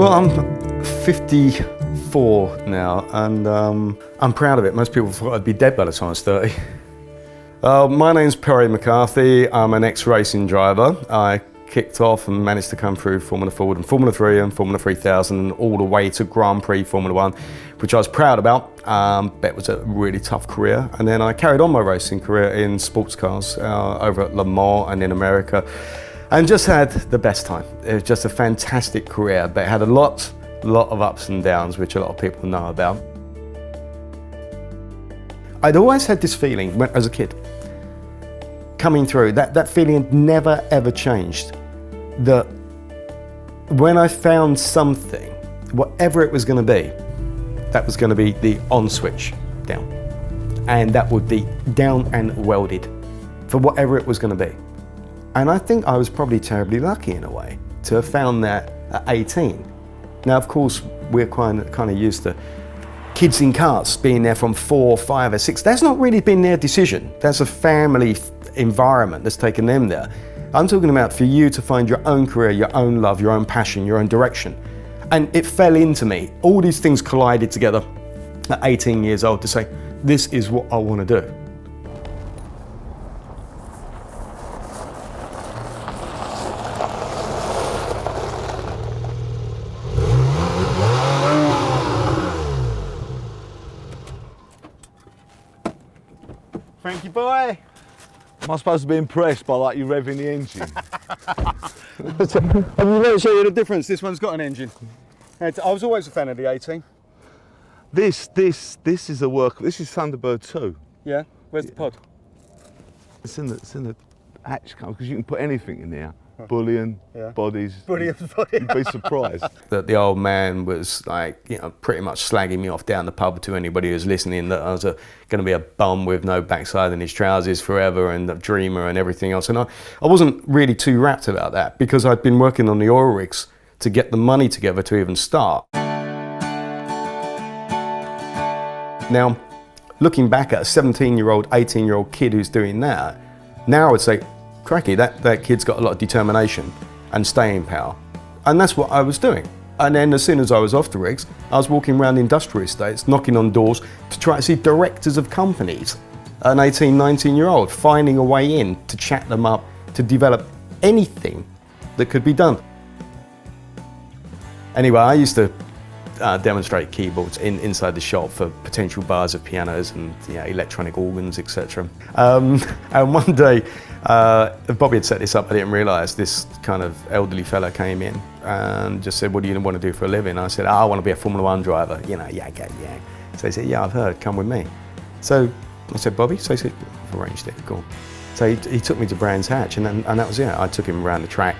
Well, I'm 54 now, and I'm proud of it. Most people thought I'd be dead by the time I was 30. My name's McCarthy. I'm an ex-racing driver. I kicked off and managed to come through Formula Ford and Formula 3 and Formula 3000 all the way to Grand Prix Formula 1, which I was proud about. That was a really tough career. And then I carried on my racing career in sports cars over at Le Mans and in America, and just had the best time. It was just a fantastic career, but it had a lot of ups and downs, which a lot of people know about. I'd always had this feeling as a kid, coming through, that feeling had never ever changed, that when I found something, whatever it was going to be, that was going to be the on switch down, and that would be down and welded for whatever it was going to be. And I think I was probably terribly lucky in a way to have found that at 18. Now, of course, we're kind of used to kids in carts being there from 4, 5 or 6. That's not really been their decision. That's a family environment that's taken them there. I'm talking about for you to find your own career, your own love, your own passion, your own direction. And it fell into me. All these things collided together at 18 years old to say, this is what I want to do. Frankie boy! Am I supposed to be impressed by like you revving the engine? I'm going to show you the difference. This one's got an engine. I was always a fan of the 18. This is a work. This is Thunderbird 2. Yeah. Where's the pod? It's in the hatch cover because you can put anything in there. Bullion, bodies. Bullion body. You'd be surprised. That the old man was like, you know, pretty much slagging me off down the pub to anybody who's listening, that I was going to be a bum with no backside in his trousers forever and a dreamer and everything else. And I wasn't really too rapt about that because I'd been working on the oil rigs to get the money together to even start. Now, looking back at a 17-year-old, 18-year-old kid who's doing that, now I would say, cracky, that kid's got a lot of determination and staying power. And that's what I was doing. And then as soon as I was off the rigs, I was walking around industrial estates, knocking on doors to try to see directors of companies, an 18, 19-year-old, finding a way in to chat them up, to develop anything that could be done. Anyway, I used to demonstrate keyboards inside the shop for potential bars of pianos and electronic organs, etc. And one day, Bobby had set this up, I didn't realise. This kind of elderly fella came in and just said, what do you want to do for a living? I said, I want to be a Formula 1 driver, yeah. So he said, yeah, I've heard, come with me. So I said, Bobby? So he said, I've arranged it, cool. So he took me to Brands Hatch, and that was it. I took him around the track.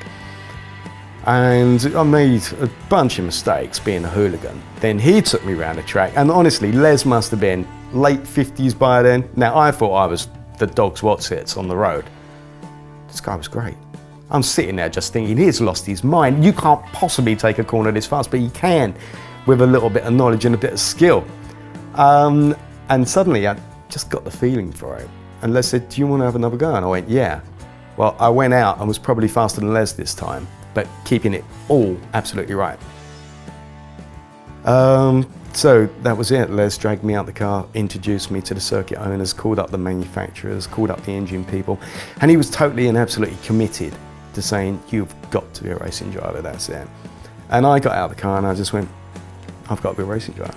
And I made a bunch of mistakes being a hooligan. Then he took me around the track, and honestly, Les must have been late 50s by then. Now, I thought I was the dog's what's-its on the road. This guy was great. I'm sitting there just thinking, he's lost his mind. You can't possibly take a corner this fast, but you can with a little bit of knowledge and a bit of skill. And suddenly, I just got the feeling for it. And Les said, do you want to have another go? And I went, yeah. Well, I went out and was probably faster than Les this time, but keeping it all absolutely right. So that was it. Les dragged me out the car, introduced me to the circuit owners, called up the manufacturers, called up the engine people, and he was totally and absolutely committed to saying, you've got to be a racing driver, that's it. And I got out of the car and I just went, I've got to be a racing driver.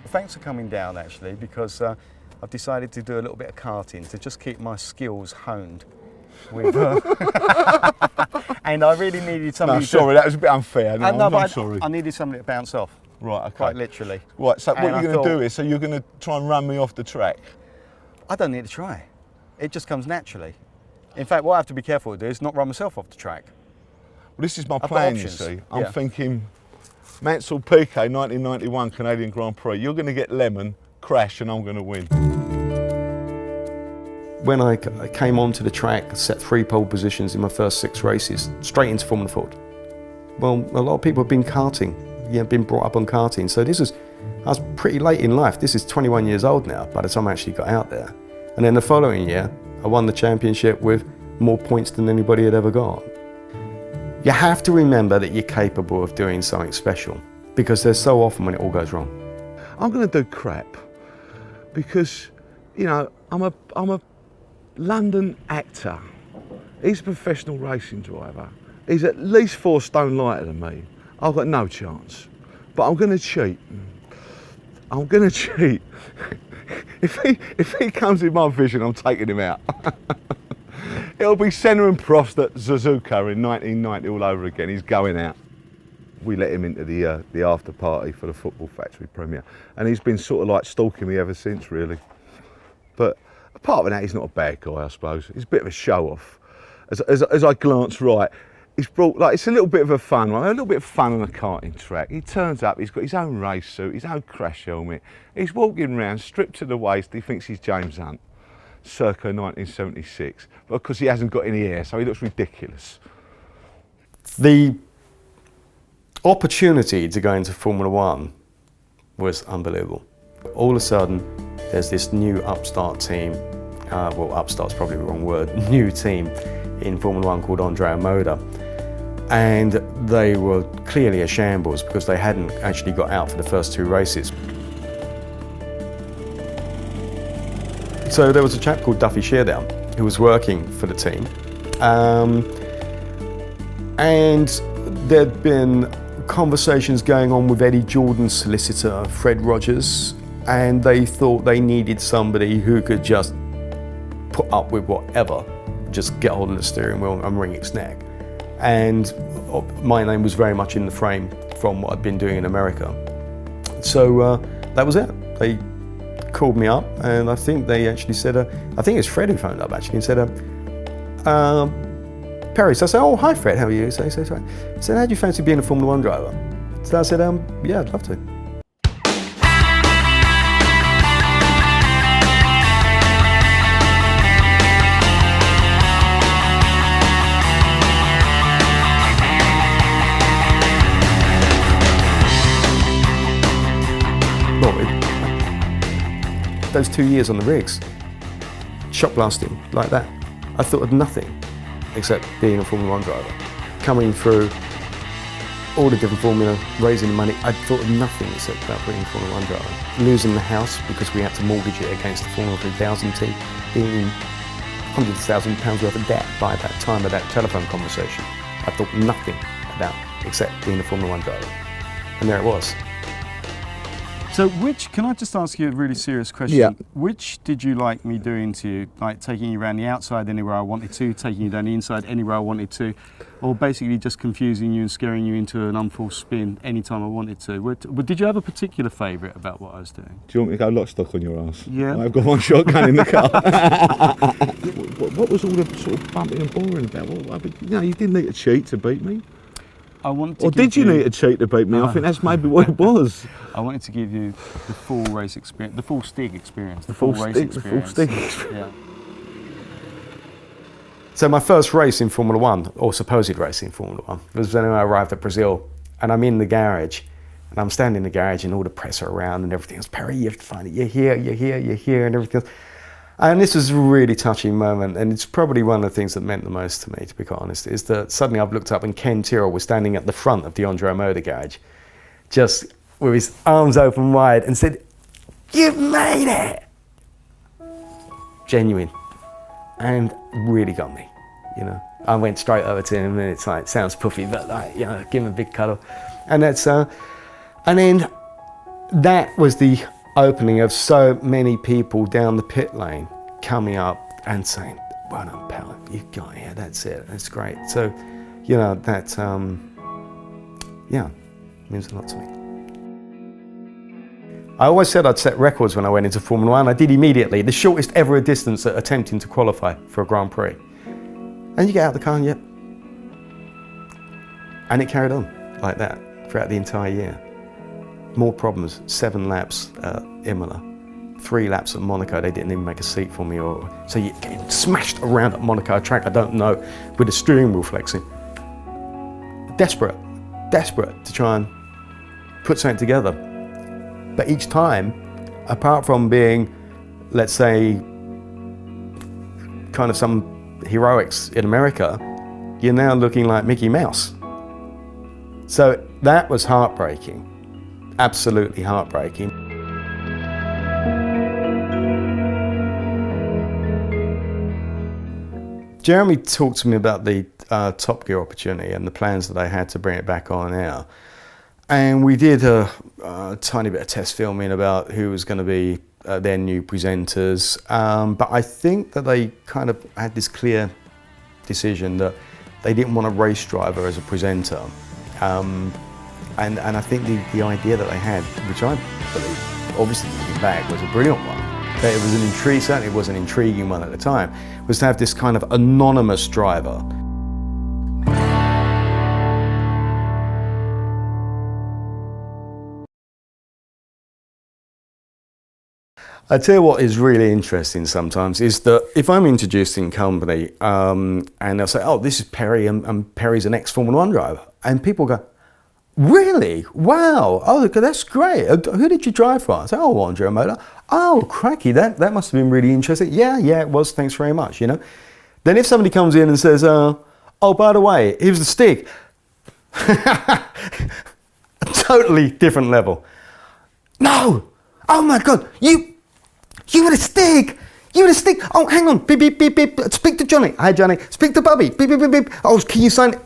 Thanks for coming down, actually, because I've decided to do a little bit of karting to just keep my skills honed. And I really needed somebody. No, sorry, that was a bit unfair. I'm sorry. I needed somebody to bounce off. Right, okay. Quite literally. Right, so what you're going to do is, so you're going to try and run me off the track? I don't need to try. It just comes naturally. In fact, what I have to be careful to do is not run myself off the track. Well, this is my plan, you see. I'm thinking Mansell Piquet 1991 Canadian Grand Prix. You're going to get lemon, crash, and I'm going to win. When I came onto the track, set 3 pole positions in my first 6 races, straight into Formula Ford. Well, a lot of people have been karting, been brought up on karting. So I was pretty late in life. This is 21 years old now by the time I actually got out there. And then the following year, I won the championship with more points than anybody had ever got. You have to remember that you're capable of doing something special, because there's so often when it all goes wrong. I'm going to do crap because, you know, I'm a London actor. He's a professional racing driver. He's at least 4 stone lighter than me. I've got no chance. But I'm going to cheat. I'm going to cheat. If he comes in my vision, I'm taking him out. It'll be Senna and Prost at Suzuka in 1990 all over again. He's going out. We let him into the after party for the Football Factory premiere, and he's been sort of like stalking me ever since, really. But apart from that, he's not a bad guy, I suppose. He's a bit of a show-off. As I glance right, he's brought, like, it's a little bit of a fun one, a little bit of fun on a karting track. He turns up, he's got his own race suit, his own crash helmet. He's walking around, stripped to the waist. He thinks he's James Hunt, circa 1976, because he hasn't got any hair, so he looks ridiculous. The opportunity to go into Formula One was unbelievable. All of a sudden, there's this new upstart team, well, upstart's probably the wrong word, new team in Formula One called onlymotors, and they were clearly a shambles because they hadn't actually got out for the first 2 races. So there was a chap called Duffy Sheardown who was working for the team, and there'd been conversations going on with Eddie Jordan's solicitor, Fred Rogers, and they thought they needed somebody who could just put up with whatever, just get hold of the steering wheel and wring its neck. And my name was very much in the frame from what I'd been doing in America. So that was it. They called me up, and I think they actually said, I think it's Fred who phoned up actually and said, Perry. So I said, oh, hi Fred, how are you? So he said, how do you fancy being a Formula One driver? So I said, yeah, I'd love to. Those 2 years on the rigs, shot blasting like that, I thought of nothing except being a Formula One driver. Coming through all the different formula, raising money, I thought of nothing except about being a Formula One driver. Losing the house because we had to mortgage it against the Formula 3000 team, being in hundreds of thousands of pounds worth of debt by that time of that telephone conversation. I thought nothing about except being a Formula One driver. And there it was. So can I just ask you a really serious question? Yeah. Which did you like me doing to you? Like taking you around the outside anywhere I wanted to, taking you down the inside anywhere I wanted to, or basically just confusing you and scaring you into an unforced spin anytime I wanted to? Did you have a particular favourite about what I was doing? Do you want me to go lock stock on your ass? Yeah. I've got one shotgun in the car. What was all the sort of bumping and boring about? You know, you didn't need to cheat to beat me. I wanted to or did you need to cheat to beat me? I think that's maybe what it was. I wanted to give you the full race experience, the full Stig experience, the full race Stig, experience. The full Stig. Yeah. So my first race in Formula One, or supposed race in Formula One, was when I arrived at Brazil, and I'm in the garage, and I'm standing in the garage, and all the press are around, and everything else. Perry, you have to find it. You're here, and everything else. And this was a really touching moment, and it's probably one of the things that meant the most to me, to be quite honest, is that suddenly I've looked up and Ken Tyrrell was standing at the front of the onlymotors garage, just with his arms open wide, and said, "You've made it!" Genuine, and really got me, you know. I went straight over to him, and it's like, sounds puffy, but like, you know, give him a big cuddle. And that's, and then that was the opening of so many people down the pit lane coming up and saying, "Well done, pal, you got here, that's it, that's great." So, you know, that, yeah, means a lot to me. I always said I'd set records when I went into Formula One. I did immediately, the shortest ever distance at attempting to qualify for a Grand Prix. And you get out of the car and yep. And it carried on like that throughout the entire year. More problems, 7 laps at Imola, 3 laps at Monaco, they didn't even make a seat for me, so you get smashed around at Monaco, a track I don't know, with the steering wheel flexing. Desperate to try and put something together. But each time, apart from being, let's say, kind of some heroics in America, you're now looking like Mickey Mouse. So that was heartbreaking, absolutely heartbreaking. Jeremy talked to me about the Top Gear opportunity and the plans that they had to bring it back on air. And we did a tiny bit of test filming about who was going to be their new presenters. But I think that they kind of had this clear decision that they didn't want a race driver as a presenter. And I think the idea that they had, which I believe, obviously looking back, was a brilliant one. It was an intrigue, certainly it was an intriguing one at the time, was to have this kind of anonymous driver. I tell you what is really interesting sometimes is that if I'm introducing company and they'll say, oh, this is Perry and Perry's an ex-Formula 1 driver. And people go, really? Wow. Oh, that's great. Who did you drive for? I say, oh, Andrea Motor. Oh, cracky. That must have been really interesting. Yeah, it was. Thanks very much, you know. Then if somebody comes in and says, oh, by the way, here's the Stig. A totally different level. No. Oh, my God. You were the Stig! You were the Stig! Oh, hang on! Beep, beep, beep, beep. Speak to Johnny. Hi, Johnny. Speak to Bobby. Beep, beep, beep, beep. Oh, can you sign it?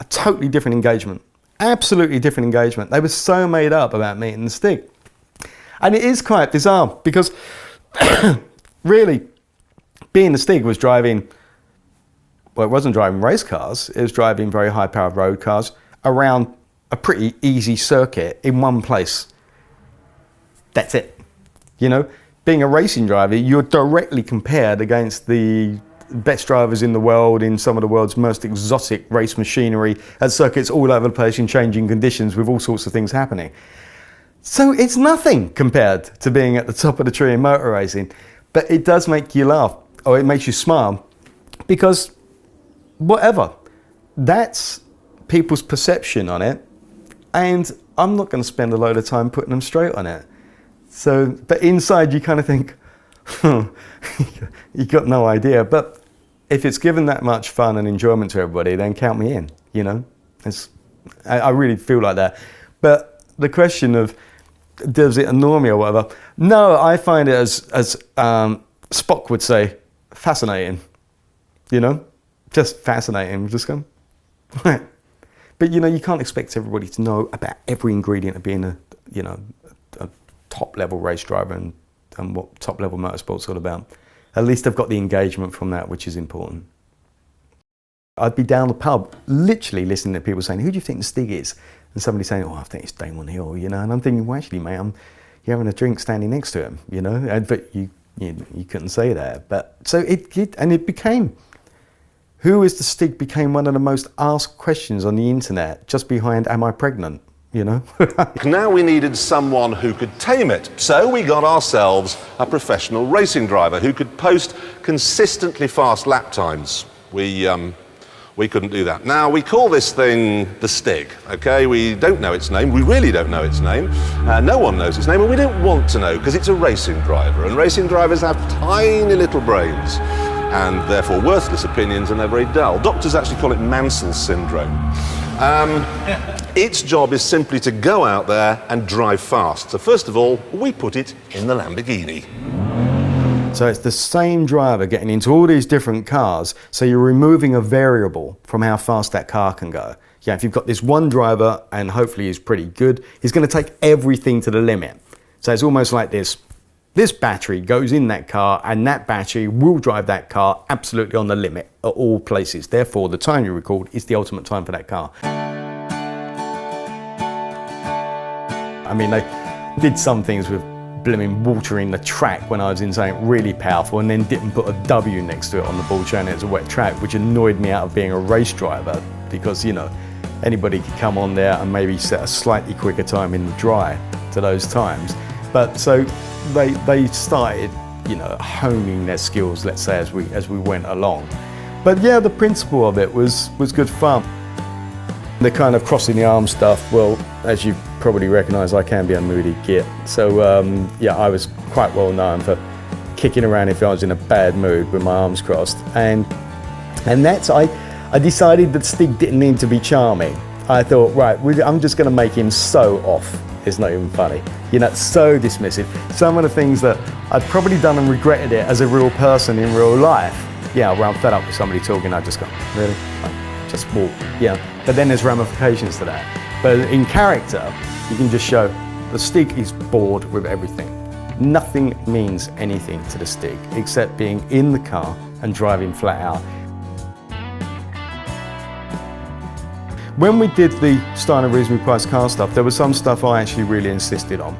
A totally different engagement. Absolutely different engagement. They were so made up about meeting the Stig. And it is quite bizarre because really, being the Stig was driving, well, it wasn't driving race cars, it was driving very high-powered road cars around a pretty easy circuit in one place. That's it. You know, being a racing driver, you're directly compared against the best drivers in the world in some of the world's most exotic race machinery at circuits all over the place in changing conditions with all sorts of things happening. So it's nothing compared to being at the top of the tree in motor racing, but it does make you laugh, or it makes you smile, because whatever, that's people's perception on it, and I'm not going to spend a load of time putting them straight on it. So, but inside you kind of think, you got no idea. But if it's given that much fun and enjoyment to everybody, then count me in, you know. I really feel like that. But the question of, does it annoy me or whatever? No, I find it as Spock would say, fascinating, you know. Just fascinating, just going, right. But, you know, you can't expect everybody to know about every ingredient of being a top-level race driver and what top-level motorsport's all about. At least I've got the engagement from that, which is important. I'd be down the pub, literally listening to people saying, who do you think the Stig is? And somebody saying, oh, I think it's Damon Hill, you know. And I'm thinking, well, actually, mate, you're having a drink standing next to him, you know. But you couldn't say that. But so it became, who is the Stig became one of the most asked questions on the internet, just behind, am I pregnant? You know? Now we needed someone who could tame it, so we got ourselves a professional racing driver who could post consistently fast lap times. We couldn't do that. Now we call this thing the Stig, okay? We don't know its name, we really don't know its name. No one knows its name, and we don't want to know, because it's a racing driver, and racing drivers have tiny little brains, and therefore worthless opinions, and they're very dull. Doctors actually call it Mansell syndrome. Its job is simply to go out there and drive fast. So first of all, we put it in the Lamborghini. So it's the same driver getting into all these different cars, so you're removing a variable from how fast that car can go. Yeah, if you've got this one driver, and hopefully he's pretty good, he's going to take everything to the limit. So it's almost like this battery goes in that car, and that battery will drive that car absolutely on the limit at all places. Therefore, the time you record is the ultimate time for that car. I mean, they did some things with blooming watering the track when I was in something really powerful, and then didn't put a W next to it on the ball chain. It was a wet track, which annoyed me out of being a race driver, because, you know, anybody could come on there and maybe set a slightly quicker time in the dry to those times. But so they started, you know, honing their skills, let's say, as we went along. But yeah, the principle of it was good fun. The kind of crossing the arm stuff, well, as you probably recognise, I can be a moody git. So yeah, I was quite well known for kicking around if I was in a bad mood with my arms crossed. And that's, I decided that Stig didn't need to be charming. I thought, right, I'm just going to make him so off. It's not even funny. You know, so dismissive. Some of the things that I'd probably done and regretted it as a real person in real life. Yeah, where I'm fed up with somebody talking, I just go, really? Like, just walk. Yeah. But then there's ramifications to that. But in character, you can just show the Stig is bored with everything. Nothing means anything to the Stig except being in the car and driving flat out. When we did the Steiner reasonably priced car stuff, there was some stuff I actually really insisted on.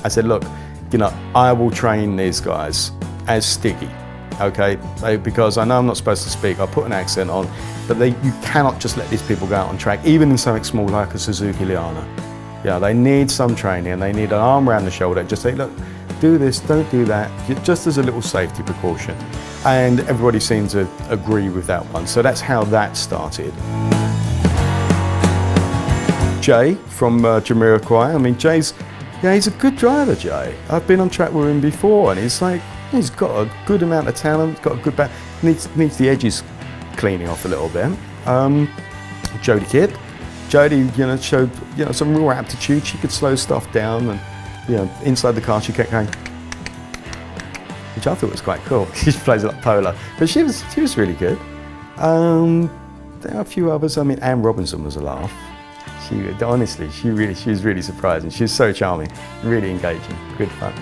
I said, look, you know, I will train these guys as Stiggy, okay? Because I know I'm not supposed to speak, I'll put an accent on, but you cannot just let these people go out on track, even in something small like a Suzuki Liana. Yeah, they need some training and they need an arm around the shoulder, just say, look, do this, don't do that, just as a little safety precaution. And everybody seemed to agree with that one, so that's how that started. Jay from Jamiroquai. I mean, he's a good driver, Jay. I've been on track with him before, and he's got a good amount of talent, got a good back. Needs the edges cleaning off a little bit. Jody Kidd. Jody, you know, showed some real aptitude. She could slow stuff down, and inside the car she kept going, which I thought was quite cool. She plays it like polo, but she was really good. There are a few others. I mean, Anne Robinson was a laugh. Honestly, she was really surprising. She was so charming, really engaging, good fun.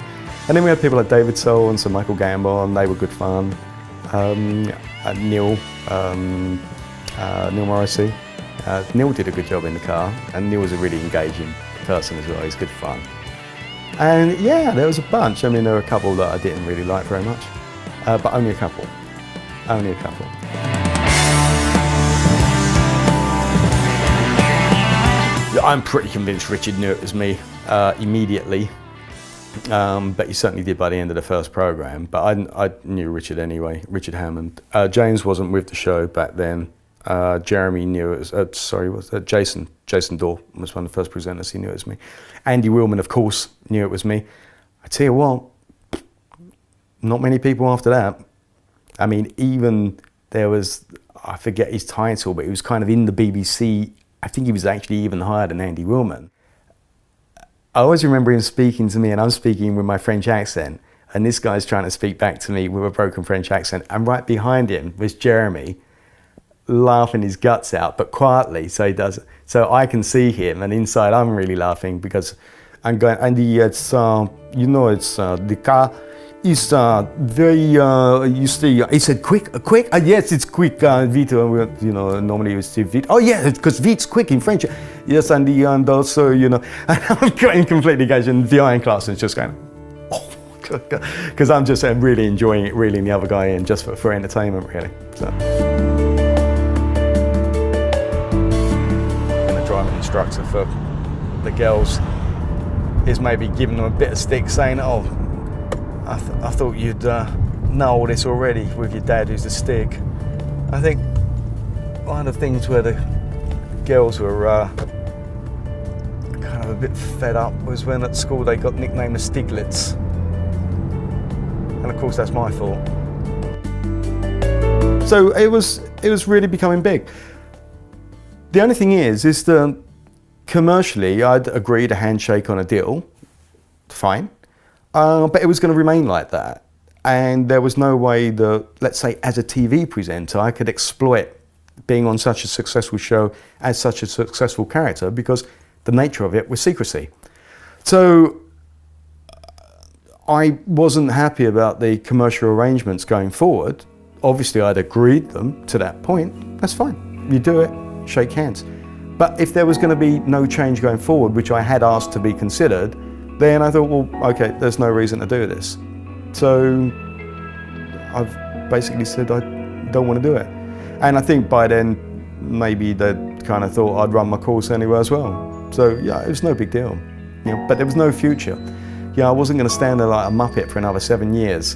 And then we had people like David Soul and Sir Michael Gambon, and they were good fun. Neil Morrissey. Neil did a good job in the car, and Neil was a really engaging person as well. He's good fun. And yeah, there was a bunch. I mean, there were a couple that I didn't really like very much, but only a couple. Only a couple. I'm pretty convinced Richard knew it was me immediately, but he certainly did by the end of the first program. But I knew Richard anyway, Richard Hammond. James wasn't with the show back then. Jeremy knew it was, Jason Dorr was one of the first presenters, he knew it was me. Andy Willman, of course, knew it was me. I tell you what, not many people after that. I mean, even there was, I forget his title, but he was kind of in the BBC. I think he was actually even higher than Andy Willman. I always remember him speaking to me, and I'm speaking with my French accent, and this guy's trying to speak back to me with a broken French accent, and right behind him was Jeremy, laughing his guts out, but quietly, so I can see him, and inside I'm really laughing because I'm going, Andy, it's, it's the car is very, you see, he said quick, yes, it's quick, vite, normally you say vite. Oh yeah, because vite's quick in French. Yes, and also, and I'm going completely engaged, and the iron class is just going, oh, because I'm just really enjoying it, reeling the other guy in just for entertainment, really. So. And the driving instructor for the girls is maybe giving them a bit of stick, saying, oh, I thought you'd know all this already with your dad who's a Stig. I think one of the things where the girls were kind of a bit fed up was when at school they got nicknamed the Stiglets. And of course that's my fault. So it was really becoming big. The only thing is that commercially I'd agreed a handshake on a deal, fine. But it was going to remain like that. And there was no way that, let's say, as a TV presenter, I could exploit being on such a successful show as such a successful character, because the nature of it was secrecy. So I wasn't happy about the commercial arrangements going forward. Obviously, I'd agreed them to that point. That's fine. You do it, shake hands. But if there was going to be no change going forward, which I had asked to be considered, then I thought, well, okay, there's no reason to do this. So I've basically said I don't want to do it. And I think by then, maybe they kind of thought I'd run my course anyway as well. So yeah, it was no big deal. But there was no future. I wasn't going to stand there like a muppet for another 7 years,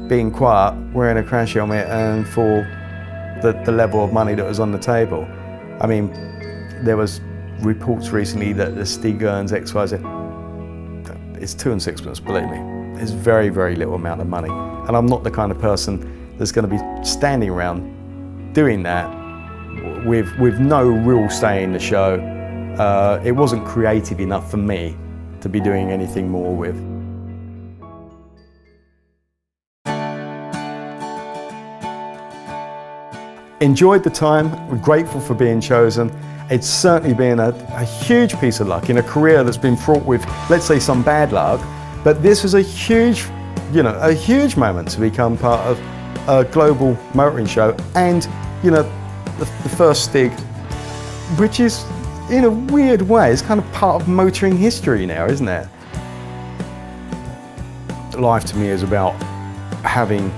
being quiet, wearing a crash helmet, and for the level of money that was on the table. I mean, there was reports recently that the Stig earns XYZ. It's 2 and 6pence, believe me. It's very, very little amount of money. And I'm not the kind of person that's going to be standing around doing that with no real say in the show. It wasn't creative enough for me to be doing anything more with. Enjoyed the time, we're grateful for being chosen. It's certainly been a huge piece of luck in a career that's been fraught with, let's say, some bad luck, but this was a huge moment to become part of a global motoring show and, the first Stig, which is, in a weird way, it's kind of part of motoring history now, isn't it? Life to me is about having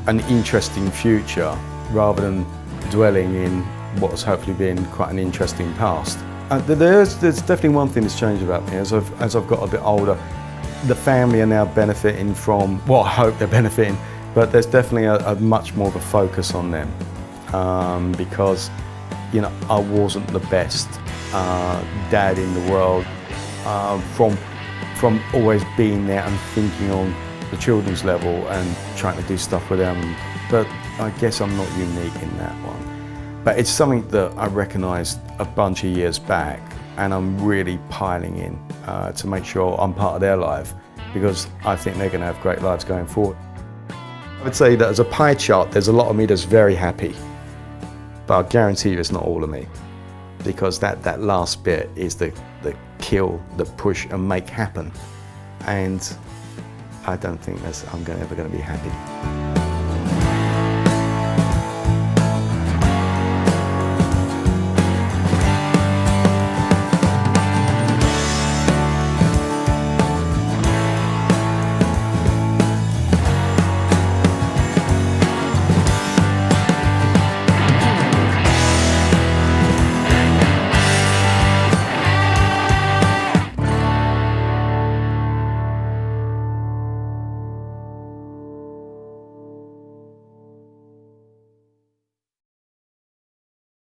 an interesting future rather than dwelling in what has hopefully been quite an interesting past. There's definitely one thing that's changed about me as I've got a bit older. The family are now benefiting from, well, I hope they're benefiting, but there's definitely a much more of a focus on them because, I wasn't the best dad in the world from always being there and thinking on the children's level and trying to do stuff with them. But I guess I'm not unique in that one. But it's something that I recognised a bunch of years back, and I'm really piling in to make sure I'm part of their life, because I think they're going to have great lives going forward. I would say that as a pie chart, there's a lot of me that's very happy, but I guarantee you it's not all of me, because that last bit is the kill, the push and make happen. And I don't think I'm ever going to be happy.